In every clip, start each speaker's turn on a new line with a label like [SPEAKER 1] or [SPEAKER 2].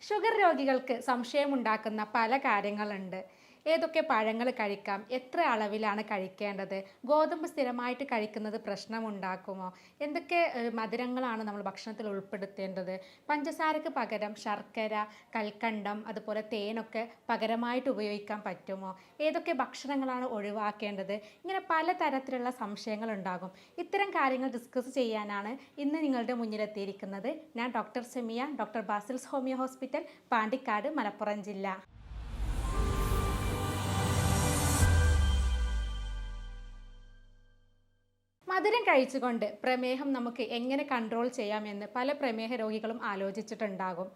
[SPEAKER 1] Sugar രോഗികൾക്ക് സംശയമുണ്ടാക്കുന്ന പല കാര്യങ്ങളുണ്ട്. ഏതൊക്കെ പഴങ്ങൾ കഴിക്കാം, എത്ര അളവിലാണ് കഴിക്കേണ്ടത്, ഗോതമ്പ് സ്ഥിരമായിട്ട് കഴിക്കുന്നത് പ്രശ്നമുണ്ടാക്കുമോ, എന്തൊക്കെ മധുരങ്ങളാണ് നമ്മൾ ഭക്ഷണത്തിൽ ഉൾപ്പെടുത്തേണ്ടത്, പഞ്ചസാരക്ക് പകരം ശർക്കര, കൽക്കണ്ടം അതുപോലെ തേനൊക്കെ പകരമായിട്ട് ഉപയോഗിക്കാൻ പറ്റുമോ, ഏതൊക്കെ ഭക്ഷണങ്ങളാണ് ഒഴിവാക്കേണ്ടത്, ഇങ്ങനെ പലതരത്തിലുള്ള സംശയങ്ങൾ ഉണ്ടാകും. ഇത്തരം കാര്യങ്ങൾ ഡിസ്കസ് ചെയ്യാനാണ് ഇന്ന് നിങ്ങളുടെ മുന്നിലെത്തിയിരിക്കുന്നത്. ഞാൻ doctor Semiya, doctor Basil's homeo hospital, Pandikkad, Malappuram ജില്ല. മധുരം കഴിച്ചുകൊണ്ട് പ്രമേഹം നമുക്ക് എങ്ങനെ കൺട്രോൾ ചെയ്യാമെന്ന് പല പ്രമേഹ രോഗികളും ആലോചിച്ചിട്ടുണ്ടാകും.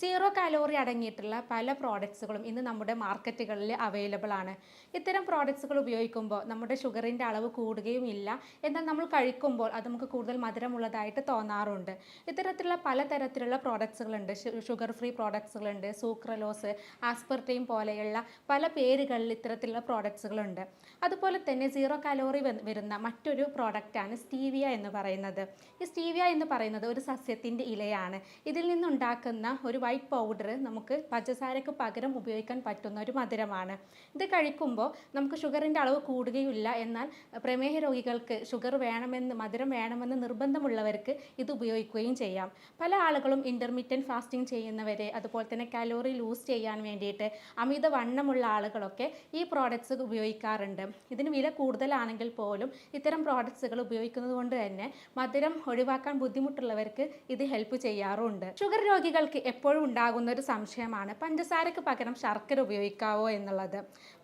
[SPEAKER 1] സീറോ കാലോറി അടങ്ങിയിട്ടുള്ള പല പ്രോഡക്ട്സുകളും ഇന്ന് നമ്മുടെ മാർക്കറ്റുകളിൽ അവൈലബിൾ ആണ്. ഇത്തരം പ്രോഡക്ട്സുകൾ ഉപയോഗിക്കുമ്പോൾ നമ്മുടെ ഷുഗറിൻ്റെ അളവ് കൂടുകയും ഇല്ല, എന്നാൽ നമ്മൾ കഴിക്കുമ്പോൾ അത് നമുക്ക് കൂടുതൽ മധുരമുള്ളതായിട്ട് തോന്നാറുണ്ട്. ഇത്തരത്തിലുള്ള പലതരത്തിലുള്ള പ്രോഡക്ട്സുകളുണ്ട്. ഷുഗർ ഫ്രീ പ്രോഡക്ട്സുകളുണ്ട്, സൂക്രലോസ്, ആസ്പെർട്ടൈം പോലെയുള്ള പല പേരുകളിൽ ഇത്തരത്തിലുള്ള പ്രോഡക്ട്സുകളുണ്ട്. അതുപോലെ തന്നെ സീറോ കാലോറി വരുന്ന മറ്റൊരു പ്രോഡക്റ്റാണ് സ്റ്റീവിയ എന്ന് പറയുന്നത്. ഈ സ്റ്റീവിയ എന്ന് പറയുന്നത് ഒരു സസ്യത്തിൻ്റെ ഇലയാണ്. ഇതിൽ നിന്നുണ്ടാക്കുന്ന ഒരു വൈറ്റ് പൗഡർ നമുക്ക് പഞ്ചസാരക്ക് പകരം ഉപയോഗിക്കാൻ പറ്റുന്ന ഒരു മധുരമാണ്. ഇത് കഴിക്കുമ്പോൾ നമുക്ക് ഷുഗറിൻ്റെ അളവ് കൂടുകയില്ല, എന്നാൽ പ്രമേഹ രോഗികൾക്ക് ഷുഗർ വേണമെന്ന്, മധുരം വേണമെന്ന് നിർബന്ധമുള്ളവർക്ക് ഇത് ഉപയോഗിക്കുകയും ചെയ്യാം. പല ആളുകളും ഇൻ്റർമീഡിയറ്റ് ഫാസ്റ്റിംഗ് ചെയ്യുന്നവരെ, അതുപോലെ തന്നെ കലോറി ലൂസ് ചെയ്യാൻ വേണ്ടിയിട്ട് അമിത വണ്ണമുള്ള ആളുകളൊക്കെ ഈ പ്രോഡക്ട്സ് ഉപയോഗിക്കാറുണ്ട്. ഇതിന് വില കൂടുതലാണെങ്കിൽ പോലും ഇത്തരം പ്രോഡക്ട്സുകൾ ഉപയോഗിക്കുന്നത് കൊണ്ട് തന്നെ മധുരം ഒഴിവാക്കാൻ ബുദ്ധിമുട്ടുള്ളവർക്ക് ഇത് ഹെൽപ്പ് ചെയ്യാറുണ്ട്. ഷുഗർ രോഗികൾക്ക് എപ്പോഴും ഉണ്ടാകുന്ന ഒരു സംശയമാണ് പഞ്ചസാരക്ക് പകരം ശർക്കര ഉപയോഗിക്കാവോ എന്നുള്ളത്.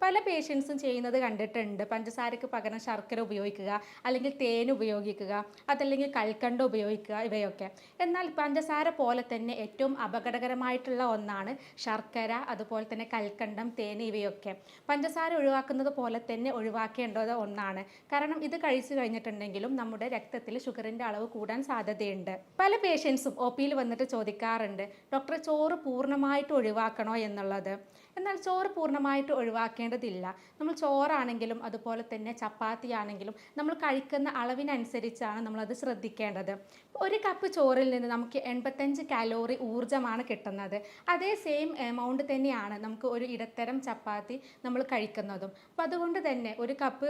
[SPEAKER 1] പല പേഷ്യൻസും ചെയ്യുന്നത് കണ്ടിട്ടുണ്ട്. പഞ്ചസാരക്ക് പകരം ശർക്കര ഉപയോഗിക്കുക, അല്ലെങ്കിൽ തേൻ ഉപയോഗിക്കുക, അതല്ലെങ്കിൽ കൽക്കണ്ടം ഉപയോഗിക്കുക, ഇവയൊക്കെ. എന്നാൽ പഞ്ചസാര പോലെ തന്നെ ഏറ്റവും അപകടകരമായിട്ടുള്ള ഒന്നാണ് ശർക്കര, അതുപോലെ തന്നെ കൽക്കണ്ടം, തേൻ ഇവയൊക്കെ. പഞ്ചസാര ഒഴിവാക്കുന്നത് പോലെ തന്നെ ഒഴിവാക്കേണ്ടത് ഒന്നാണ്. കാരണം ഇത് കഴിച്ചു കഴിഞ്ഞിട്ടുണ്ടെങ്കിലും നമ്മുടെ രക്തത്തിൽ ഷുഗറിൻ്റെ അളവ് കൂടാൻ സാധ്യതയുണ്ട്. പല പേഷ്യൻസും ഒ പിയിൽ വന്നിട്ട് ചോദിക്കാറുണ്ട്, ഡോക്ടറെ ചോറ് പൂർണ്ണമായിട്ട് ഒഴിവാക്കണോ എന്നുള്ളത്. എന്നാൽ ചോറ് പൂർണ്ണമായിട്ട് ഒഴിവാക്കേണ്ടതില്ല. നമ്മൾ ചോറാണെങ്കിലും അതുപോലെ തന്നെ ചപ്പാത്തി ആണെങ്കിലും നമ്മൾ കഴിക്കുന്ന അളവിനനുസരിച്ചാണ് നമ്മളത് ശ്രദ്ധിക്കേണ്ടത്. ഒരു കപ്പ് ചോറിൽ നിന്ന് നമുക്ക് 85 കാലോറി ഊർജ്ജമാണ് കിട്ടുന്നത്. അതേ സെയിം എമൗണ്ട് തന്നെയാണ് നമുക്ക് ഒരു ഇടത്തരം ചപ്പാത്തി നമ്മൾ കഴിക്കുന്നതും. അപ്പം അതുകൊണ്ട് തന്നെ ഒരു കപ്പ്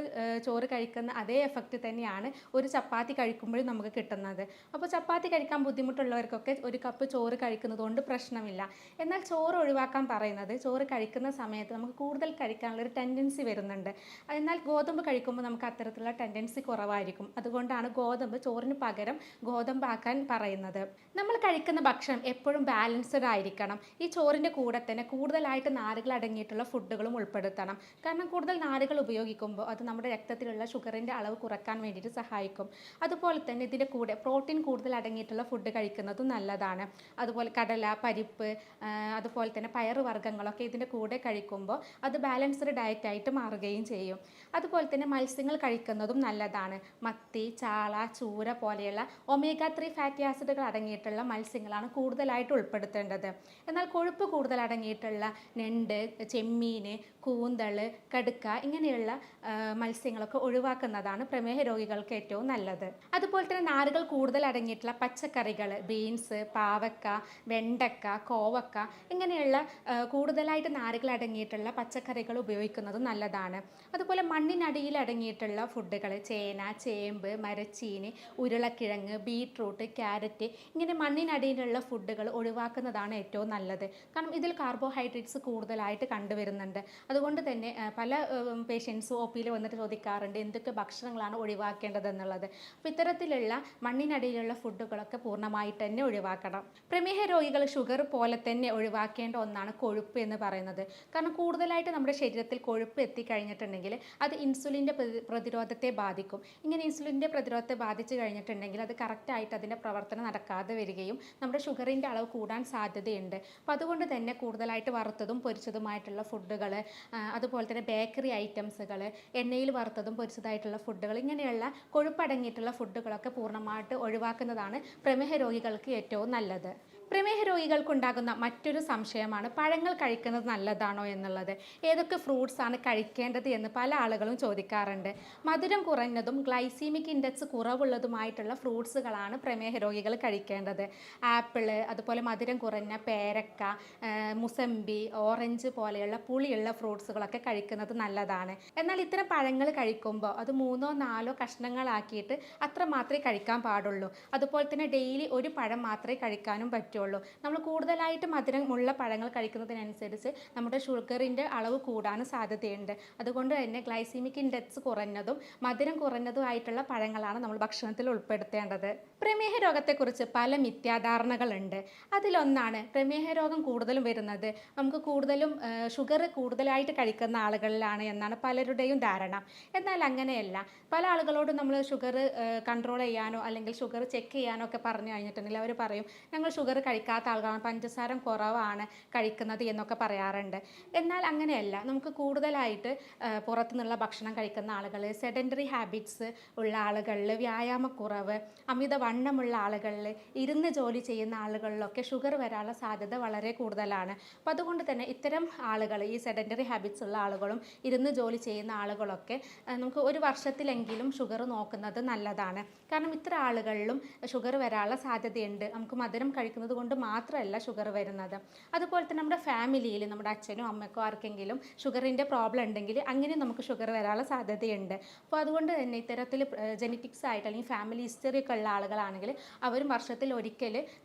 [SPEAKER 1] ചോറ് കഴിക്കുന്ന അതേ എഫക്റ്റ് തന്നെയാണ് ഒരു ചപ്പാത്തി കഴിക്കുമ്പോഴും നമുക്ക് കിട്ടുന്നത്. അപ്പോൾ ചപ്പാത്തി കഴിക്കാൻ ബുദ്ധിമുട്ടുള്ളവർക്കൊക്കെ ഒരു കപ്പ് ചോറ് കഴിക്കുന്നത് കൊണ്ട് പ്രശ്നമില്ല. എന്നാൽ ചോറ് ഒഴിവാക്കാൻ പറയുന്നത്, ചോറ് കഴിക്കുന്ന സമയത്ത് നമുക്ക് കൂടുതൽ കഴിക്കാനുള്ളൊരു ടെൻഡൻസി വരുന്നുണ്ട്. എന്നാൽ ഗോതമ്പ് കഴിക്കുമ്പോൾ നമുക്ക് അത്തരത്തിലുള്ള ടെൻഡൻസി കുറവായിരിക്കും. അതുകൊണ്ടാണ് ഗോതമ്പ് ചോറിന് പകരം ഗോതമ്പാക്കാൻ പറയുന്നത്. നമ്മൾ കഴിക്കുന്ന ഭക്ഷണം എപ്പോഴും ബാലൻസ്ഡ് ആയിരിക്കണം. ഈ ചോറിൻ്റെ കൂടെ തന്നെ കൂടുതലായിട്ട് നാരുകൾ അടങ്ങിയിട്ടുള്ള ഫുഡുകളും ഉൾപ്പെടുത്തണം. കാരണം കൂടുതൽ നാരുകൾ ഉപയോഗിക്കുമ്പോൾ അത് നമ്മുടെ രക്തത്തിലുള്ള ഷുഗറിൻ്റെ അളവ് കുറക്കാൻ വേണ്ടിയിട്ട് സഹായിക്കും. അതുപോലെ തന്നെ ഇതിൻ്റെ കൂടെ പ്രോട്ടീൻ കൂടുതൽ അടങ്ങിയിട്ടുള്ള ഫുഡ് കഴിക്കുന്നതും നല്ലതാണ്. അതുപോലെ കടല, പരിപ്പ്, അതുപോലെ തന്നെ പയറുവർഗ്ഗങ്ങളൊക്കെ ഇതിൻ്റെ കൂടെ കഴിക്കുമ്പോൾ അത് ബാലൻസ്ഡ് ഡയറ്റായിട്ട് മാറുകയും ചെയ്യും. അതുപോലെ തന്നെ മത്സ്യങ്ങൾ കഴിക്കുന്നതും നല്ലതാണ്. മത്തി, ചാള, ചൂര പോലെയുള്ള ഒമേഗ 3 ഫാറ്റി ആസിഡുകൾ അടങ്ങിയിട്ടുള്ള മത്സ്യങ്ങളാണ് കൂടുതലായിട്ട് ഉൾപ്പെടുത്തേണ്ടത്. എന്നാൽ കൊഴുപ്പ് കൂടുതൽ അടങ്ങിയിട്ടുള്ള ഞണ്ട്, ചെമ്മീൻ, കൂന്തൾ, കടുക്ക ഇങ്ങനെയുള്ള മത്സ്യങ്ങളൊക്കെ ഒഴിവാക്കുന്നതാണ് പ്രമേഹ രോഗികൾക്ക് ഏറ്റവും നല്ലത്. അതുപോലെ തന്നെ നാരുകൾ കൂടുതൽ അടങ്ങിയിട്ടുള്ള പച്ചക്കറികൾ, ബീൻസ്, പാവക്ക, വെണ്ടക്ക, കോവക്ക ഇങ്ങനെയുള്ള കൂടുതലായിട്ട് നാരുകൾ അടങ്ങിയിട്ടുള്ള പച്ചക്കറികൾ ഉപയോഗിക്കുന്നത് നല്ലതാണ്. അതുപോലെ മണ്ണിനടിയിൽ അടങ്ങിയിട്ടുള്ള ഫുഡുകൾ, ചേന, ചേമ്പ്, മരച്ചീനി, ഉരുളക്കിഴങ്ങ്, ബീട്രൂട്ട്, ക്യാരറ്റ് ഇങ്ങനെ മണ്ണിനടിയിലുള്ള ഫുഡുകൾ ഒഴിവാക്കുന്നതാണ് ഏറ്റവും നല്ലത്. കാരണം ഇതിൽ കാർബോഹൈഡ്രേറ്റ്സ് കൂടുതലായിട്ട് കണ്ടുവരുന്നുണ്ട്. അതുകൊണ്ട് തന്നെ പല പേഷ്യൻസും ഒ പിയിൽ വന്നിട്ട് ചോദിക്കാറുണ്ട് എന്തൊക്കെ ഭക്ഷണങ്ങളാണ് ഒഴിവാക്കേണ്ടതെന്നുള്ളത്. അപ്പോൾ ഇത്തരത്തിലുള്ള മണ്ണിനടിയിലുള്ള ഫുഡുകളൊക്കെ പൂർണ്ണമായിട്ട് തന്നെ ഒഴിവാക്കണം. പ്രമേഹ രോഗികൾ ഷുഗർ പോലെ തന്നെ ഒഴിവാക്കേണ്ട ഒന്നാണ് കൊഴുപ്പ് എന്ന് പറയുന്നത്. കാരണം കൂടുതലായിട്ട് നമ്മുടെ ശരീരത്തിൽ കൊഴുപ്പ് എത്തിക്കഴിഞ്ഞിട്ടുണ്ടെങ്കിൽ അത് ഇൻസുലിൻ്റെ പ്രതിരോധത്തെ ബാധിക്കും. ഇങ്ങനെ ഇൻസുലിൻ്റെ പ്രതിരോധത്തെ ബാധിച്ചു കഴിഞ്ഞിട്ടുണ്ടെങ്കിൽ അത് കറക്റ്റായിട്ട് അതിൻ്റെ പ്രവർത്തനം നടക്കാതെ വരികയും നമ്മുടെ ഷുഗറിൻ്റെ അളവ് കൂടാൻ സാധ്യതയുണ്ട്. അപ്പോൾ അതുകൊണ്ട് തന്നെ കൂടുതലായിട്ട് വറുത്തതും പൊരിച്ചതുമായിട്ടുള്ള ഫുഡുകൾ, അതുപോലെ തന്നെ ബേക്കറി ഐറ്റംസുകൾ, എണ്ണയിൽ വറുത്തതും പൊരിച്ചതായിട്ടുള്ള ഫുഡുകൾ, ഇങ്ങനെയുള്ള കൊഴുപ്പടങ്ങിയിട്ടുള്ള ഫുഡുകളൊക്കെ പൂർണ്ണമായിട്ട് ഒഴിവാക്കുന്നതാണ് പ്രമേഹ രോഗികൾക്ക് ഏറ്റവും നല്ലത്. പ്രമേഹ രോഗികൾക്കുണ്ടാകുന്ന മറ്റൊരു സംശയമാണ് പഴങ്ങൾ കഴിക്കുന്നത് നല്ലതാണോ എന്നുള്ളത്. ഏതൊക്കെ ഫ്രൂട്ട്സ് ആണ് കഴിക്കേണ്ടത് എന്ന് പല ആളുകളും ചോദിക്കാറുണ്ട്. മധുരം കുറഞ്ഞതും ഗ്ലൈസീമിക് ഇൻഡെക്സ് കുറവുള്ളതുമായിട്ടുള്ള ഫ്രൂട്ട്സുകളാണ് പ്രമേഹ രോഗികൾ കഴിക്കേണ്ടത്. ആപ്പിള്, അതുപോലെ മധുരം കുറഞ്ഞ പേരക്ക, മുസമ്പി, ഓറഞ്ച് പോലെയുള്ള പുളിയുള്ള ഫ്രൂട്ട്സുകളൊക്കെ കഴിക്കുന്നത് നല്ലതാണ്. എന്നാൽ ഇത്തരം പഴങ്ങൾ കഴിക്കുമ്പോൾ അത് 3-4 കഷ്ണങ്ങളാക്കിയിട്ട് അത്ര മാത്രമേ കഴിക്കാൻ പാടുള്ളൂ. അതുപോലെ തന്നെ ഡെയിലി ഒരു പഴം മാത്രമേ കഴിക്കാനും പറ്റുള്ളൂ. നമ്മൾ കൂടുതലായിട്ട് മധുരമുള്ള പഴങ്ങൾ കഴിക്കുന്നതിനനുസരിച്ച് നമ്മുടെ ഷുഗറിൻ്റെ അളവ് കൂടാനും സാധ്യതയുണ്ട്. അതുകൊണ്ട് തന്നെ ഗ്ലൈസീമിക് ഇൻഡെക്സ് കുറഞ്ഞതും മധുരം കുറഞ്ഞതുമായിട്ടുള്ള പഴങ്ങളാണ് നമ്മൾ ഭക്ഷണത്തിൽ ഉൾപ്പെടുത്തേണ്ടത്. പ്രമേഹ രോഗത്തെക്കുറിച്ച് പല മിഥ്യാധാരണകളുണ്ട്. അതിലൊന്നാണ് പ്രമേഹ രോഗം കൂടുതലും വരുന്നത് നമുക്ക് കൂടുതലും ഷുഗർ കൂടുതലായിട്ട് കഴിക്കുന്ന ആളുകളിലാണ് എന്നാണ് പലരുടെയും ധാരണ. എന്നാൽ അങ്ങനെയല്ല. പല ആളുകളോടും നമ്മൾ ഷുഗർ കൺട്രോൾ ചെയ്യാനോ അല്ലെങ്കിൽ ഷുഗർ ചെക്ക് ചെയ്യാനോ ഒക്കെ പറഞ്ഞു കഴിഞ്ഞിട്ടുണ്ടെങ്കിൽ അവർ പറയും ഞങ്ങൾ ഷുഗർ കഴിക്കാത്ത ആളുകളാണ്, പഞ്ചസാര കുറവാണ് കഴിക്കുന്നത് എന്നൊക്കെ പറയാറുണ്ട്. എന്നാൽ അങ്ങനെയല്ല. നമുക്ക് കൂടുതലായിട്ട് പുറത്തുനിന്നുള്ള ഭക്ഷണം കഴിക്കുന്ന ആളുകൾ, സെഡൻറ്ററി ഹാബിറ്റ്സ് ഉള്ള ആളുകളിൽ, വ്യായാമക്കുറവ്, അമിതവണ്ണമുള്ള ആളുകളിൽ, ഇരുന്ന് ജോലി ചെയ്യുന്ന ആളുകളിലൊക്കെ ഷുഗർ വരാനുള്ള സാധ്യത വളരെ കൂടുതലാണ്. അപ്പോൾ അതുകൊണ്ട് തന്നെ ഇത്തരം ആളുകൾ, ഈ സെഡൻറ്ററി ഹാബിറ്റ്സ് ഉള്ള ആളുകളും ഇരുന്ന് ജോലി ചെയ്യുന്ന ആളുകളൊക്കെ നമുക്ക് ഒരു വർഷത്തിലെങ്കിലും ഷുഗർ നോക്കുന്നത് നല്ലതാണ്. കാരണം ഇത്ര ആളുകളിലും ഷുഗർ വരാനുള്ള സാധ്യതയുണ്ട്. നമുക്ക് മധുരം കഴിക്കുന്നത് കൊണ്ട് മാത്രമല്ല ഷുഗർ വരുന്നത്. അതുപോലെ തന്നെ നമ്മുടെ ഫാമിലിയിൽ നമ്മുടെ അച്ഛനോ അമ്മയ്ക്കോ ആർക്കെങ്കിലും ഷുഗറിൻ്റെ പ്രോബ്ലം ഉണ്ടെങ്കിൽ അങ്ങനെ നമുക്ക് ഷുഗർ വരാനുള്ള സാധ്യതയുണ്ട്. അപ്പോൾ അതുകൊണ്ട് തന്നെ ഇത്തരത്തിൽ ജെനറ്റിക്സ് ആയിട്ട് അല്ലെങ്കിൽ ഫാമിലി ഹിസ്റ്ററി ഒക്കെ ഉള്ള ആളുകളാണെങ്കിൽ അവരും വർഷത്തിൽ ഒരിക്കൽ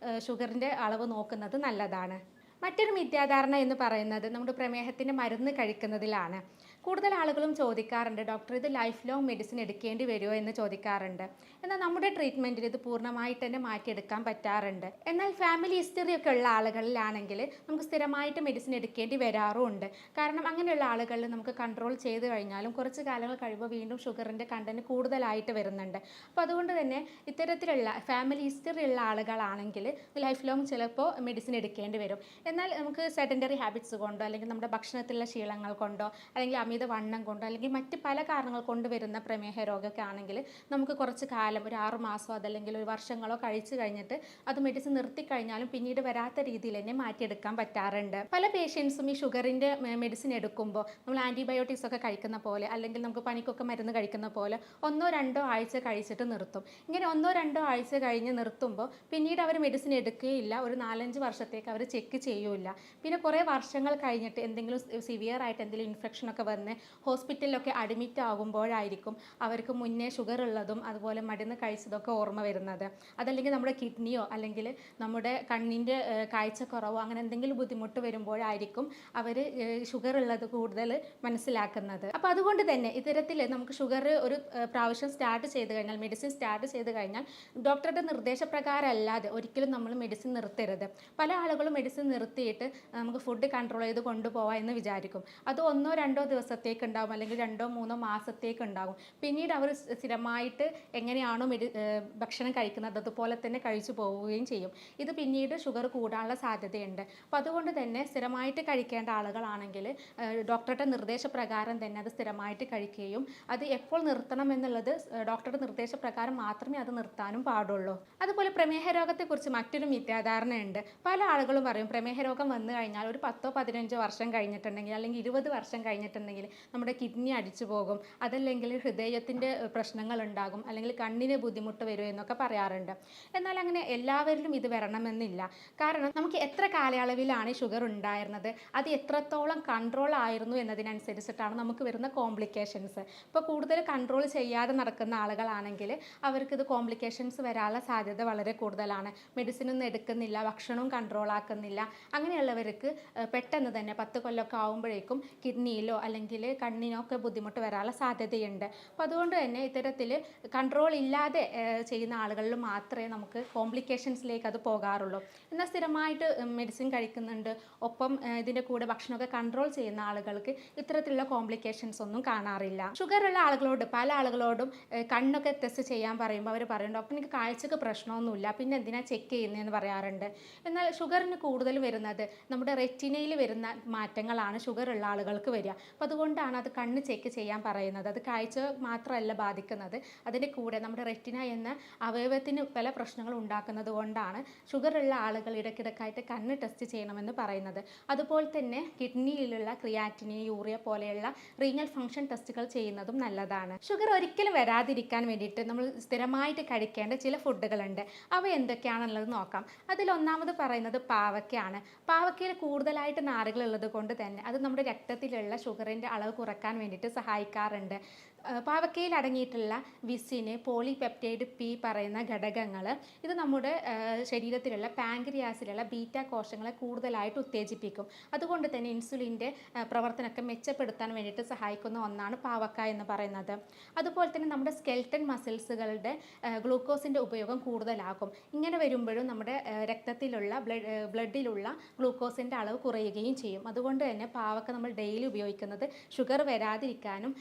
[SPEAKER 1] ഷുഗറിൻ്റെ അളവ് നോക്കുന്നത് നല്ലതാണ്. മറ്റൊരു മിഥ്യാധാരണ എന്ന് പറയുന്നത് നമ്മുടെ പ്രമേഹത്തിൻ്റെ മരുന്ന് കഴിക്കുന്നതിലാണ്. കൂടുതൽ ആളുകളും ചോദിക്കാറുണ്ട് ഡോക്ടർ ഇത് ലൈഫ് ലോങ് മെഡിസിൻ എടുക്കേണ്ടി വരുമോ എന്ന് ചോദിക്കാറുണ്ട്. എന്നാൽ നമ്മുടെ ട്രീറ്റ്മെൻറ്റിൽ ഇത് പൂർണ്ണമായിട്ട് തന്നെ മാറ്റിയെടുക്കാൻ പറ്റാറുണ്ട്. എന്നാൽ ഫാമിലി ഹിസ്റ്ററി ഒക്കെ ഉള്ള ആളുകളിലാണെങ്കിൽ നമുക്ക് സ്ഥിരമായിട്ട് മെഡിസിൻ എടുക്കേണ്ടി വരാറുമുണ്ട്. കാരണം അങ്ങനെയുള്ള ആളുകളിൽ നമുക്ക് കൺട്രോൾ ചെയ്ത് കഴിഞ്ഞാലും കുറച്ച് കാലങ്ങൾ കഴിയുമ്പോൾ വീണ്ടും ഷുഗറിൻ്റെ കണ്ടന്റ് കൂടുതലായിട്ട് വരുന്നുണ്ട്. അപ്പോൾ അതുകൊണ്ട് തന്നെ ഇത്തരത്തിലുള്ള ഫാമിലി ഹിസ്റ്ററി ഉള്ള ആളുകളാണെങ്കിൽ ലൈഫ് ലോങ് ചിലപ്പോൾ മെഡിസിൻ എടുക്കേണ്ടി വരും. എന്നാൽ നമുക്ക് സെഡൻറ്ററി ഹാബിറ്റ്സ് കൊണ്ടോ അല്ലെങ്കിൽ നമ്മുടെ ഭക്ഷണത്തിലുള്ള ശീലങ്ങൾ കൊണ്ടോ അല്ലെങ്കിൽ അമിതവണ്ണം കൊണ്ടോ അല്ലെങ്കിൽ മറ്റ് പല കാരണങ്ങൾ കൊണ്ട് വരുന്ന പ്രമേഹ രോഗമൊക്കെ ആണെങ്കിൽ നമുക്ക് കുറച്ച് കാലം ഒരു 6 മാസമോ അതല്ലെങ്കിൽ ഒരു വർഷങ്ങളോ കഴിച്ചു കഴിഞ്ഞിട്ട് അത് മെഡിസിൻ നിർത്തിക്കഴിഞ്ഞാലും പിന്നീട് വരാത്ത രീതിയിൽ തന്നെ മാറ്റിയെടുക്കാൻ പറ്റാറുണ്ട്. പല പേഷ്യൻസും ഈ ഷുഗറിൻ്റെ മെഡിസിൻ എടുക്കുമ്പോൾ നമ്മൾ ആൻറ്റിബയോട്ടിക്സ് ഒക്കെ കഴിക്കുന്ന പോലെ അല്ലെങ്കിൽ നമുക്ക് പനിക്കൊക്കെ മരുന്ന് കഴിക്കുന്ന പോലെ 1-2 ആഴ്ച കഴിച്ചിട്ട് നിർത്തും. ഇങ്ങനെ 1-2 ആഴ്ച കഴിഞ്ഞ് നിർത്തുമ്പോൾ പിന്നീട് അവർ മെഡിസിൻ എടുക്കുകയില്ല. ഒരു 4-5 വർഷത്തേക്ക് അവർ ചെക്ക് ചെയ്യൂല. പിന്നെ കുറേ വർഷങ്ങൾ കഴിഞ്ഞിട്ട് എന്തെങ്കിലും സിവിയർ ആയിട്ട് എന്തെങ്കിലും ഇൻഫെക്ഷനൊക്കെ വന്ന് ഹോസ്പിറ്റലിലൊക്കെ അഡ്മിറ്റ് ആകുമ്പോഴായിരിക്കും അവർക്ക് മുന്നേ ഷുഗർ ഉള്ളതും അതുപോലെ മരുന്ന് കഴിച്ചതൊക്കെ ഓർമ്മ വരുന്നത്. അതല്ലെങ്കിൽ നമ്മുടെ കിഡ്നിയോ അല്ലെങ്കിൽ നമ്മുടെ കണ്ണിൻ്റെ കാഴ്ചക്കുറവോ അങ്ങനെ എന്തെങ്കിലും ബുദ്ധിമുട്ട് വരുമ്പോഴായിരിക്കും അവർ ഷുഗർ ഉള്ളത് കൂടുതൽ മനസ്സിലാക്കുന്നത്. അപ്പോൾ അതുകൊണ്ട് തന്നെ ഇത്തരത്തിൽ നമുക്ക് ഷുഗർ ഒരു പ്രാവശ്യം സ്റ്റാർട്ട് ചെയ്ത് കഴിഞ്ഞാൽ മെഡിസിൻ സ്റ്റാർട്ട് ചെയ്ത് കഴിഞ്ഞാൽ ഡോക്ടറുടെ നിർദ്ദേശപ്രകാരം അല്ലാതെ ഒരിക്കലും നമ്മൾ മെഡിസിൻ നിർത്തരുത്. പല ആളുകളും മെഡിസിൻ നിർത്തിയിട്ട് നമുക്ക് ഫുഡ് കൺട്രോൾ ചെയ്ത് കൊണ്ടുപോകാം എന്ന് വിചാരിക്കും. അത് 1-2 ദിവസത്തേക്ക് ഉണ്ടാകും അല്ലെങ്കിൽ 2-3 മാസത്തേക്ക് ഉണ്ടാകും. പിന്നീട് അവർ സ്ഥിരമായിട്ട് എങ്ങനെയാണോ ഭക്ഷണം കഴിക്കുന്നത് അതുപോലെ തന്നെ കഴിച്ചു പോവുകയും ചെയ്യും. ഇത് പിന്നീട് ഷുഗർ കൂടാനുള്ള സാധ്യതയുണ്ട്. അപ്പോൾ അതുകൊണ്ട് തന്നെ സ്ഥിരമായിട്ട് കഴിക്കേണ്ട ആളുകളാണെങ്കിൽ ഡോക്ടറുടെ നിർദ്ദേശപ്രകാരം തന്നെ അത് സ്ഥിരമായിട്ട് കഴിക്കുകയും അത് എപ്പോൾ നിർത്തണം എന്നുള്ളത് ഡോക്ടറുടെ നിർദ്ദേശപ്രകാരം മാത്രമേ അത് നിർത്താനും പാടുള്ളൂ. അതുപോലെ പ്രമേഹ രോഗത്തെക്കുറിച്ച് മറ്റൊരു മിഥ്യാധാരണയുണ്ട്. പല ആളുകളും പറയും പ്രമേഹ രോഗം വന്നു കഴിഞ്ഞാൽ ഒരു 10-15 വർഷം കഴിഞ്ഞിട്ടുണ്ടെങ്കിൽ അല്ലെങ്കിൽ 20 വർഷം കഴിഞ്ഞിട്ടുണ്ടെങ്കിൽ നമ്മുടെ കിഡ്നി അടിച്ചു പോകും, അതല്ലെങ്കിൽ ഹൃദയത്തിൻ്റെ പ്രശ്നങ്ങൾ ഉണ്ടാകും, അല്ലെങ്കിൽ കണ്ണിന് ബുദ്ധിമുട്ട് വരും എന്നൊക്കെ പറയാറുണ്ട്. എന്നാൽ അങ്ങനെ എല്ലാവരിലും ഇത് വരണമെന്നില്ല. കാരണം നമുക്ക് എത്ര കാലയളവിലാണ് ഷുഗർ ഉണ്ടായിരുന്നത്, അത് എത്രത്തോളം കൺട്രോൾ ആയിരുന്നു എന്നതിനനുസരിച്ചിട്ടാണ് നമുക്ക് വരുന്ന കോംപ്ലിക്കേഷൻസ്. ഇപ്പോൾ കൂടുതൽ കൺട്രോൾ ചെയ്യാതെ നടക്കുന്ന ആളുകളാണെങ്കിൽ അവർക്കിത് കോംപ്ലിക്കേഷൻസ് വരാനുള്ള സാധ്യത വളരെ കൂടുതലാണ്. മെഡിസിനൊന്നും എടുക്കുന്നില്ല, ഭക്ഷണവും കൺട്രോൾ ആക്കുന്നില്ല. അങ്ങനെയുള്ളവർക്ക് പെട്ടെന്ന് തന്നെ 10 കൊല്ലമൊക്കെ ആകുമ്പോഴേക്കും കിഡ്നിയിലോ അല്ലെങ്കിൽ കണ്ണിനോ ഒക്കെ ബുദ്ധിമുട്ട് വരാനുള്ള സാധ്യതയുണ്ട്. അപ്പോൾ അതുകൊണ്ട് തന്നെ ഇത്തരത്തിൽ കൺട്രോൾ ഇല്ലാതെ ചെയ്യുന്ന ആളുകളിൽ മാത്രമേ നമുക്ക് കോംപ്ലിക്കേഷൻസിലേക്ക് അത് പോകാറുള്ളൂ. എന്നാൽ സ്ഥിരമായിട്ട് മെഡിസിൻ കഴിക്കുന്നുണ്ട്, ഒപ്പം ഇതിൻ്റെ കൂടെ ഭക്ഷണമൊക്കെ കൺട്രോൾ ചെയ്യുന്ന ആളുകൾക്ക് ഇത്തരത്തിലുള്ള കോംപ്ലിക്കേഷൻസ് ഒന്നും കാണാറില്ല. ഷുഗർ ഉള്ള ആളുകളോട് പല ആളുകളോടും കണ്ണൊക്കെ ടെസ്റ്റ് ചെയ്യാൻ പറയുമ്പോൾ അവർ പറയും ഡോക്ടർ എനിക്ക് കാഴ്ചക്ക് പ്രശ്നമൊന്നുമില്ല, പിന്നെ എന്തിനാ ചെക്ക് ചെയ്യുന്നതെന്ന് പറയാറുണ്ട്. എന്നാൽ ഷുഗറിന് കൂടുതൽ വരുന്നത് നമ്മുടെ റെറ്റിനയിൽ വരുന്ന മാറ്റങ്ങളാണ് ഷുഗർ ഉള്ള ആളുകൾക്ക് വരിക. അപ്പോൾ അതുകൊണ്ടാണ് അത് കണ്ണ് ചെക്ക് ചെയ്യാൻ പറയുന്നത്. അത് കാഴ്ച മാത്രമല്ല ബാധിക്കുന്നത്, അതിൻ്റെ കൂടെ നമ്മുടെ റെറ്റിന എന്ന അവയവത്തിന് പല പ്രശ്നങ്ങൾ ഉണ്ടാക്കുന്നത് കൊണ്ടാണ് ഷുഗർ ഉള്ള ആളുകൾ ഇടയ്ക്കിടയ്ക്കായിട്ട് കണ്ണ് ടെസ്റ്റ് ചെയ്യണമെന്ന് പറയുന്നത്. അതുപോലെ തന്നെ കിഡ്നിയിലുള്ള ക്രിയാറ്റിനിൻ, യൂറിയ പോലെയുള്ള റീനൽ ഫംഗ്ഷൻ ടെസ്റ്റുകൾ ചെയ്യുന്നതും നല്ലതാണ്. ഷുഗർ ഒരിക്കലും വരാതിരിക്കാൻ വേണ്ടിയിട്ട് നമ്മൾ സ്ഥിരമായിട്ട് കഴിക്കേണ്ട ചില ഫുഡുകളുണ്ട്. അവ എന്തൊക്കെയാണെന്നുള്ളത് നോക്കാം. അതിലൊന്നാമത് പറയുന്നത് പാവയ്ക്കയാണ്. പാവയ്ക്കയിൽ കൂടുതലായിട്ട് നാരുകൾ ഉള്ളത് കൊണ്ട് തന്നെ അത് നമ്മുടെ രക്തത്തിലുള്ള ഷുഗറിൻ്റെ അളവ് കുറക്കാൻ വേണ്ടിയിട്ട് സഹായിക്കാറുണ്ട്. പാവയ്ക്കയിൽ അടങ്ങിയിട്ടുള്ള വിസിന്, പോളിപെപ്റ്റൈഡ് പി പറയുന്ന ഘടകങ്ങൾ ഇത് നമ്മുടെ ശരീരത്തിലുള്ള പാൻക്രിയാസിലുള്ള ബീറ്റ കോശങ്ങളെ കൂടുതലായിട്ട് ഉത്തേജിപ്പിക്കും. അതുകൊണ്ട് തന്നെ ഇൻസുലിൻ്റെ പ്രവർത്തനമൊക്കെ മെച്ചപ്പെടുത്താൻ വേണ്ടിയിട്ട് സഹായിക്കുന്ന ഒന്നാണ് പാവക്ക എന്ന് പറയുന്നത്. അതുപോലെ തന്നെ നമ്മുടെ സ്കെൽട്ടൻ മസിൽസുകളുടെ ഗ്ലൂക്കോസിൻ്റെ ഉപയോഗം കൂടുതലാകും. ഇങ്ങനെ വരുമ്പോഴും നമ്മുടെ രക്തത്തിലുള്ള ബ്ലഡിലുള്ള ഗ്ലൂക്കോസിൻ്റെ അളവ് കുറയുകയും ചെയ്യും. അതുകൊണ്ട് തന്നെ പാവക്ക നമ്മൾ ഡെയിലി ഉപയോഗിക്കുന്നത് ഷുഗർ വരാതിരിക്കാനും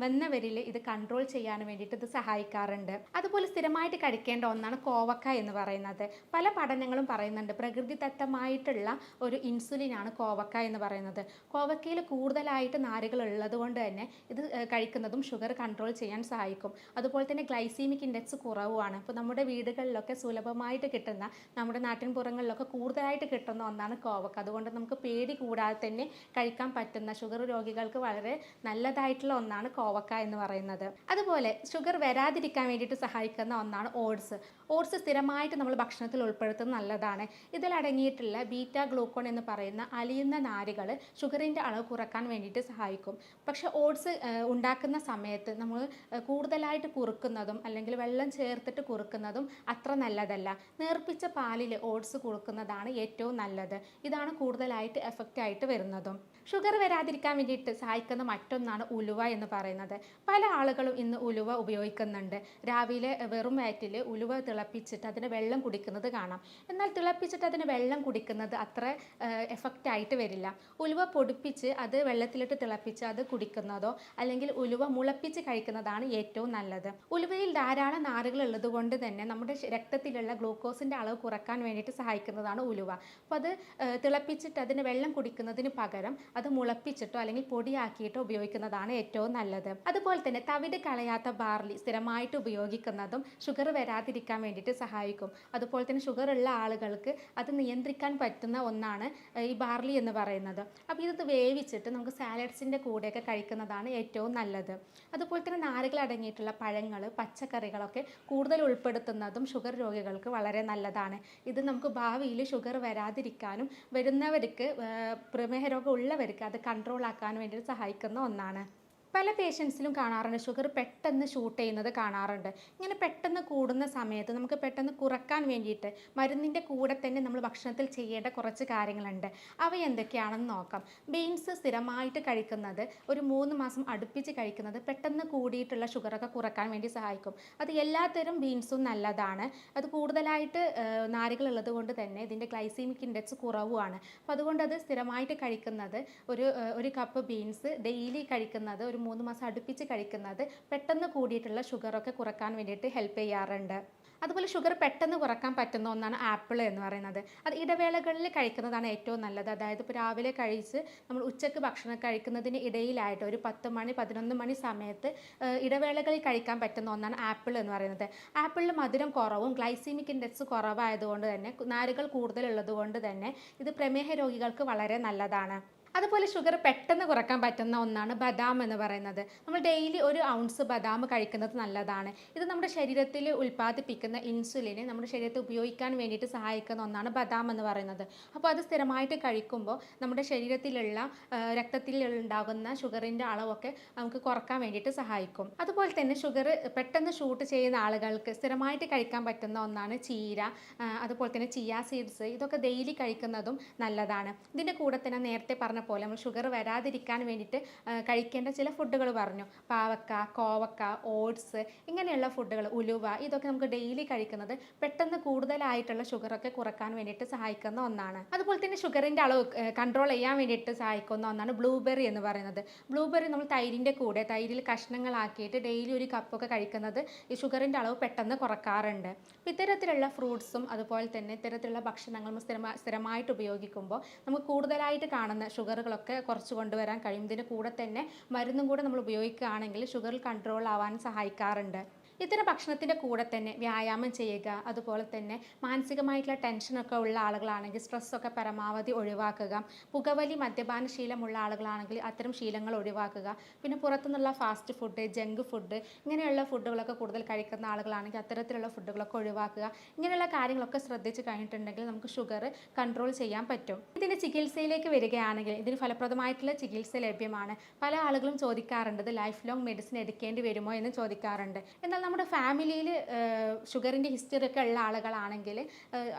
[SPEAKER 1] വന്നവരിൽ ഇത് കൺട്രോൾ ചെയ്യാനും വേണ്ടിയിട്ട് ഇത് സഹായിക്കാറുണ്ട്. അതുപോലെ സ്ഥിരമായിട്ട് കഴിക്കേണ്ട ഒന്നാണ് കോവക്ക എന്ന് പറയുന്നത്. പല പഠനങ്ങളും പറയുന്നുണ്ട് പ്രകൃതിദത്തമായിട്ടുള്ള ഒരു ഇൻസുലിനാണ് കോവക്ക എന്ന് പറയുന്നത്. കോവക്കയിൽ കൂടുതലായിട്ട് നാരുകൾ ഉള്ളത് കൊണ്ട് തന്നെ ഇത് കഴിക്കുന്നതും ഷുഗർ കൺട്രോൾ ചെയ്യാൻ സഹായിക്കും. അതുപോലെ തന്നെ ഗ്ലൈസീമിക് ഇൻഡെക്സ് കുറവുമാണ്. ഇപ്പോൾ നമ്മുടെ വീടുകളിലൊക്കെ സുലഭമായിട്ട് കിട്ടുന്ന, നമ്മുടെ നാട്ടിൻപുറങ്ങളിലൊക്കെ കൂടുതലായിട്ട് കിട്ടുന്ന ഒന്നാണ് കോവക്ക. അതുകൊണ്ട് നമുക്ക് പേടി കൂടാതെ തന്നെ കഴിക്കാൻ പറ്റുന്ന, ഷുഗർ രോഗികൾക്ക് വളരെ നല്ലതായിട്ടുള്ള ഒന്നാണ് കോവക്ക എന്ന് പറയുന്നത്. അതുപോലെ ഷുഗർ വരാതിരിക്കാൻ വേണ്ടിയിട്ട് സഹായിക്കുന്ന ഒന്നാണ് ഓട്സ്. ഓട്സ് സ്ഥിരമായിട്ട് നമ്മൾ ഭക്ഷണത്തിൽ ഉൾപ്പെടുത്തുന്നത് നല്ലതാണ്. ഇതിലടങ്ങിയിട്ടുള്ള ബീറ്റ ഗ്ലൂക്കോൺ എന്ന് പറയുന്ന അലിയുന്ന നാരുകൾ ഷുഗറിൻ്റെ അളവ് കുറക്കാൻ വേണ്ടിയിട്ട് സഹായിക്കും. പക്ഷേ ഓട്സ് ഉണ്ടാക്കുന്ന സമയത്ത് നമ്മൾ കൂടുതലായിട്ട് കുറുക്കുന്നതും അല്ലെങ്കിൽ വെള്ളം ചേർത്തിട്ട് കുറുക്കുന്നതും അത്ര നല്ലതല്ല. നേർപ്പിച്ച പാലിൽ ഓട്സ് കുറുക്കുന്നതാണ് ഏറ്റവും നല്ലത്. ഇതാണ് കൂടുതലായിട്ട് എഫക്റ്റ് ആയിട്ട് വരുന്നതും. ഷുഗർ വരാതിരിക്കാൻ വേണ്ടിയിട്ട് സഹായിക്കുന്ന മറ്റൊന്നാണ് ഉലുവ എന്ന് പറയുന്നത്. പല ആളുകളും ഇന്ന് ഉലുവ ഉപയോഗിക്കുന്നുണ്ട്. രാവിലെ വെറും വയറ്റിൽ ഉലുവ തിളപ്പിച്ചിട്ട് അതിന് വെള്ളം കുടിക്കുന്നത് കാണാം. എന്നാൽ തിളപ്പിച്ചിട്ട് അതിന് വെള്ളം കുടിക്കുന്നത് അത്ര എഫക്റ്റ് ആയിട്ട് വരില്ല. ഉലുവ പൊടിപ്പിച്ച് അത് വെള്ളത്തിലിട്ട് തിളപ്പിച്ച് അത് കുടിക്കുന്നതോ അല്ലെങ്കിൽ ഉലുവ മുളപ്പിച്ച് കഴിക്കുന്നതാണ് ഏറ്റവും നല്ലത്. ഉലുവയിൽ ധാരാളം നാരുകൾ ഉള്ളത് കൊണ്ട് തന്നെ നമ്മുടെ രക്തത്തിലുള്ള ഗ്ലൂക്കോസിൻ്റെ അളവ് കുറക്കാൻ വേണ്ടിയിട്ട് സഹായിക്കുന്നതാണ് ഉലുവ. അപ്പോൾ അത് തിളപ്പിച്ചിട്ട് അതിന് വെള്ളം കുടിക്കുന്നതിന് പകരം അത് മുളപ്പിച്ചിട്ടോ അല്ലെങ്കിൽ പൊടിയാക്കിയിട്ടോ ഉപയോഗിക്കുന്നതാണ് ഏറ്റവും നല്ലത്. അതുപോലെ തന്നെ തവിട് കളയാത്ത ബാർലി സ്ഥിരമായിട്ട് ഉപയോഗിക്കുന്നതും ഷുഗർ വരാതിരിക്കാൻ വേണ്ടിയിട്ട് സഹായിക്കും. അതുപോലെ തന്നെ ഷുഗർ ഉള്ള ആളുകൾക്ക് അത് നിയന്ത്രിക്കാൻ പറ്റുന്ന ഒന്നാണ് ഈ ബാർലി എന്ന് പറയുന്നത്. അപ്പോൾ ഇത് വേവിച്ചിട്ട് നമുക്ക് സാലഡ്സിൻ്റെ കൂടെയൊക്കെ കഴിക്കുന്നതാണ് ഏറ്റവും നല്ലത്. അതുപോലെ തന്നെ നാരുകൾ അടങ്ങിയിട്ടുള്ള പഴങ്ങൾ, പച്ചക്കറികളൊക്കെ കൂടുതൽ ഉൾപ്പെടുത്തുന്നതും ഷുഗർ രോഗികൾക്ക് വളരെ നല്ലതാണ്. ഇത് നമുക്ക് ഭാവിയിൽ ഷുഗർ വരാതിരിക്കാനും വരുന്നവർക്ക് പ്രമേഹ രോഗം ഉള്ളവർക്ക് അത് കൺട്രോൾ ആക്കാൻ വേണ്ടി സഹായിക്കുന്ന ഒന്നാണ്. പല പേഷ്യൻസിലും കാണാറുണ്ട് ഷുഗർ പെട്ടെന്ന് ഷൂട്ട് ചെയ്യുന്നത് കാണാറുണ്ട്. ഇങ്ങനെ പെട്ടെന്ന് കൂടുന്ന സമയത്ത് നമുക്ക് പെട്ടെന്ന് കുറക്കാൻ വേണ്ടിയിട്ട് മരുന്നിൻ്റെ കൂടെ തന്നെ നമ്മൾ ഭക്ഷണത്തിൽ ചെയ്യേണ്ട കുറച്ച് കാര്യങ്ങളുണ്ട്. അവ എന്തൊക്കെയാണെന്ന് നോക്കാം. ബീൻസ് സ്ഥിരമായിട്ട് കഴിക്കുന്നത്, ഒരു 3 മാസം അടുപ്പിച്ച് കഴിക്കുന്നത് പെട്ടെന്ന് കൂടിയിട്ടുള്ള ഷുഗറൊക്കെ കുറക്കാൻ വേണ്ടി സഹായിക്കും. അത് എല്ലാത്തരം ബീൻസും നല്ലതാണ്. അത് കൂടുതലായിട്ട് നാരുകൾ ഉള്ളത് കൊണ്ട് തന്നെ ഇതിൻ്റെ ഗ്ലൈസീമിക് ഇൻഡെക്സ് കുറവുമാണ്. അപ്പോൾ അതുകൊണ്ട് അത് സ്ഥിരമായിട്ട് കഴിക്കുന്നത്, ഒരു കപ്പ് ബീൻസ് ഡെയിലി കഴിക്കുന്നത്, ഒരു 3 മാസം അടുപ്പിച്ച് കഴിക്കുന്നത് പെട്ടെന്ന് കൂടിയിട്ടുള്ള ഷുഗറൊക്കെ കുറക്കാൻ വേണ്ടിയിട്ട് ഹെൽപ്പ് ചെയ്യാറുണ്ട്. അതുപോലെ ഷുഗർ പെട്ടെന്ന് കുറക്കാൻ പറ്റുന്ന ഒന്നാണ് ആപ്പിൾ എന്ന് പറയുന്നത്. അത് ഇടവേളകളിൽ കഴിക്കുന്നതാണ് ഏറ്റവും നല്ലത്. അതായത് ഇപ്പോൾ രാവിലെ കഴിച്ച് നമ്മൾ ഉച്ചയ്ക്ക് ഭക്ഷണം കഴിക്കുന്നതിന് ഇടയിലായിട്ട് ഒരു 10 മണി 11 മണി സമയത്ത് ഇടവേളകളിൽ കഴിക്കാൻ പറ്റുന്ന ഒന്നാണ് ആപ്പിൾ എന്ന് പറയുന്നത്. ആപ്പിളിൽ മധുരം കുറവും ഗ്ലൈസീമിക് ഇൻഡെക്സ് കുറവായതുകൊണ്ട് തന്നെ, നാരുകൾ കൂടുതലുള്ളത് കൊണ്ട് തന്നെ ഇത് പ്രമേഹ രോഗികൾക്ക് വളരെ നല്ലതാണ്. അതുപോലെ ഷുഗർ പെട്ടെന്ന് കുറക്കാൻ പറ്റുന്ന ഒന്നാണ് ബദാം എന്ന് പറയുന്നത്. നമ്മൾ ഡെയിലി 1 ഔൺസ് ബദാം കഴിക്കുന്നത് നല്ലതാണ്. ഇത് നമ്മുടെ ശരീരത്തിൽ ഉൽപ്പാദിപ്പിക്കുന്ന ഇൻസുലിനെ നമ്മുടെ ശരീരത്തിൽ ഉപയോഗിക്കാൻ വേണ്ടിയിട്ട് സഹായിക്കുന്ന ഒന്നാണ് ബദാം എന്ന് പറയുന്നത്. അപ്പോൾ അത് സ്ഥിരമായിട്ട് കഴിക്കുമ്പോൾ നമ്മുടെ ശരീരത്തിലുള്ള രക്തത്തിൽ ഉണ്ടാകുന്ന ഷുഗറിൻ്റെ അളവൊക്കെ നമുക്ക് കുറക്കാൻ വേണ്ടിയിട്ട് സഹായിക്കും. അതുപോലെ തന്നെ ഷുഗർ പെട്ടെന്ന് ഷൂട്ട് ചെയ്യുന്ന ആളുകൾക്ക് സ്ഥിരമായിട്ട് കഴിക്കാൻ പറ്റുന്ന ഒന്നാണ് ചീര, അതുപോലെ തന്നെ ചിയ സീഡ്സ്. ഇതൊക്കെ ഡെയിലി കഴിക്കുന്നതും നല്ലതാണ്. ഇതിൻ്റെ കൂടെ തന്നെ നേരത്തെ പറഞ്ഞ പോലെ നമ്മൾ ഷുഗർ വരാതിരിക്കാൻ വേണ്ടിയിട്ട് കഴിക്കേണ്ട ചില ഫുഡുകൾ പറഞ്ഞു. പാവക്ക, കോവക്ക, ഓട്സ് ഇങ്ങനെയുള്ള ഫുഡുകൾ, ഉലുവ, ഇതൊക്കെ നമുക്ക് ഡെയിലി കഴിക്കുന്നത് പെട്ടെന്ന് കൂടുതലായിട്ടുള്ള ഷുഗറൊക്കെ കുറക്കാൻ വേണ്ടിയിട്ട് സഹായിക്കുന്ന ഒന്നാണ്. അതുപോലെ തന്നെ ഷുഗറിൻ്റെ അളവ് കൺട്രോൾ ചെയ്യാൻ വേണ്ടിയിട്ട് സഹായിക്കുന്ന ഒന്നാണ് ബ്ലൂബെറി എന്ന് പറയുന്നത്. ബ്ലൂബെറി നമ്മൾ തൈരിൻ്റെ കൂടെ തൈരിൽ കഷ്ണങ്ങളാക്കിയിട്ട് ഡെയിലി ഒരു കപ്പൊക്കെ കഴിക്കുന്നത് ഈ ഷുഗറിൻ്റെ അളവ് പെട്ടെന്ന് കുറക്കാറുണ്ട്. ഇത്തരത്തിലുള്ള ഫ്രൂട്ട്സും അതുപോലെ തന്നെ ഇത്തരത്തിലുള്ള ഭക്ഷണങ്ങളും സ്ഥിരമായിട്ട് ഉപയോഗിക്കുമ്പോൾ നമുക്ക് കൂടുതലായിട്ട് കാണുന്ന ഷുഗറുകളൊക്കെ കുറച്ച് കൊണ്ടുവരാൻ കഴിയും. ഇതിന് കൂടെ തന്നെ മരുന്നും കൂടെ നമ്മൾ ഉപയോഗിക്കുകയാണെങ്കിൽ ഷുഗർ കൺട്രോൾ ആവാൻ സഹായിക്കാറുണ്ട്. ഇത്തരം ഭക്ഷണത്തിൻ്റെ കൂടെ തന്നെ വ്യായാമം ചെയ്യുക, അതുപോലെ തന്നെ മാനസികമായിട്ടുള്ള ടെൻഷനൊക്കെ ഉള്ള ആളുകളാണെങ്കിൽ സ്ട്രെസ്സൊക്കെ പരമാവധി ഒഴിവാക്കുക. പുകവലി, മദ്യപാന ശീലമുള്ള ആളുകളാണെങ്കിൽ അത്തരം ശീലങ്ങൾ ഒഴിവാക്കുക. പിന്നെ പുറത്തുനിന്നുള്ള ഫാസ്റ്റ് ഫുഡ്, ജങ്ക് ഫുഡ് ഇങ്ങനെയുള്ള ഫുഡുകളൊക്കെ കൂടുതൽ കഴിക്കുന്ന ആളുകളാണെങ്കിൽ അത്തരത്തിലുള്ള ഫുഡുകളൊക്കെ ഒഴിവാക്കുക. ഇങ്ങനെയുള്ള കാര്യങ്ങളൊക്കെ ശ്രദ്ധിച്ച് കഴിഞ്ഞിട്ടുണ്ടെങ്കിൽ നമുക്ക് ഷുഗർ കൺട്രോൾ ചെയ്യാൻ പറ്റും. ഇതിൻ്റെ ചികിത്സയിലേക്ക് വരികയാണെങ്കിൽ ഇതിന് ഫലപ്രദമായിട്ടുള്ള ചികിത്സ ലഭ്യമാണ്. പല ആളുകളും ചോദിക്കാറുണ്ട് ഇത് ലൈഫ് ലോങ് മെഡിസിൻ എടുക്കേണ്ടി വരുമോ എന്ന് ചോദിക്കാറുണ്ട്. എന്നാൽ നമ്മുടെ ഫാമിലിയിൽ ഷുഗറിൻ്റെ ഹിസ്റ്ററി ഒക്കെ ഉള്ള ആളുകളാണെങ്കിൽ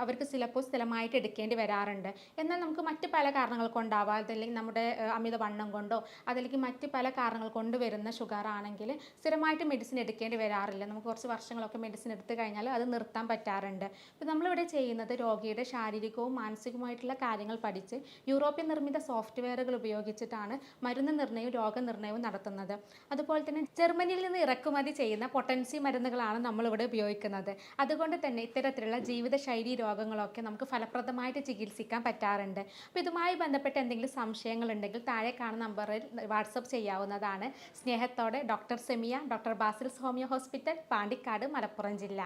[SPEAKER 1] അവർക്ക് ചിലപ്പോൾ സ്ഥിരമായിട്ട് എടുക്കേണ്ടി വരാറുണ്ട്. എന്നാൽ നമുക്ക് മറ്റ് പല കാരണങ്ങൾ കൊണ്ടാവാം, അതല്ലെങ്കിൽ നമ്മുടെ അമിതവണ്ണം കൊണ്ടോ അതല്ലെങ്കിൽ മറ്റ് പല കാരണങ്ങൾ കൊണ്ട് വരുന്ന ഷുഗർ ആണെങ്കിൽ സ്ഥിരമായിട്ട് മെഡിസിൻ എടുക്കേണ്ടി വരാറില്ല. നമുക്ക് കുറച്ച് വർഷങ്ങളൊക്കെ മെഡിസിൻ എടുത്തു കഴിഞ്ഞാൽ അത് നിർത്താൻ പറ്റാറുണ്ട്. അപ്പോൾ നമ്മളിവിടെ ചെയ്യുന്നത് രോഗിയുടെ ശാരീരികവും മാനസികവുമായിട്ടുള്ള കാര്യങ്ങൾ പഠിച്ച് യൂറോപ്യൻ നിർമ്മിത സോഫ്റ്റ്വെയറുകൾ ഉപയോഗിച്ചിട്ടാണ് മരുന്ന് നിർണ്ണയവും രോഗനിർണ്ണയവും നടത്തുന്നത്. അതുപോലെ തന്നെ ജർമ്മനിയിൽ നിന്ന് ഇറക്കുമതി ചെയ്യുന്ന പൊട്ടൻസി മരുന്നുകളാണ് നമ്മളിവിടെ ഉപയോഗിക്കുന്നത്. അതുകൊണ്ട് തന്നെ ഇത്തരത്തിലുള്ള ജീവിതശൈലി രോഗങ്ങളൊക്കെ നമുക്ക് ഫലപ്രദമായിട്ട് ചികിത്സിക്കാൻ പറ്റാറുണ്ട്. അപ്പോൾ ഇതുമായി ബന്ധപ്പെട്ട് എന്തെങ്കിലും സംശയങ്ങളുണ്ടെങ്കിൽ താഴെ കാണുന്ന നമ്പറിൽ വാട്സപ്പ് ചെയ്യാവുന്നതാണ്. സ്നേഹത്തോടെ doctor Semiya, doctor Basil's homeo hospital, Pandikkad, Malappuram ജില്ല.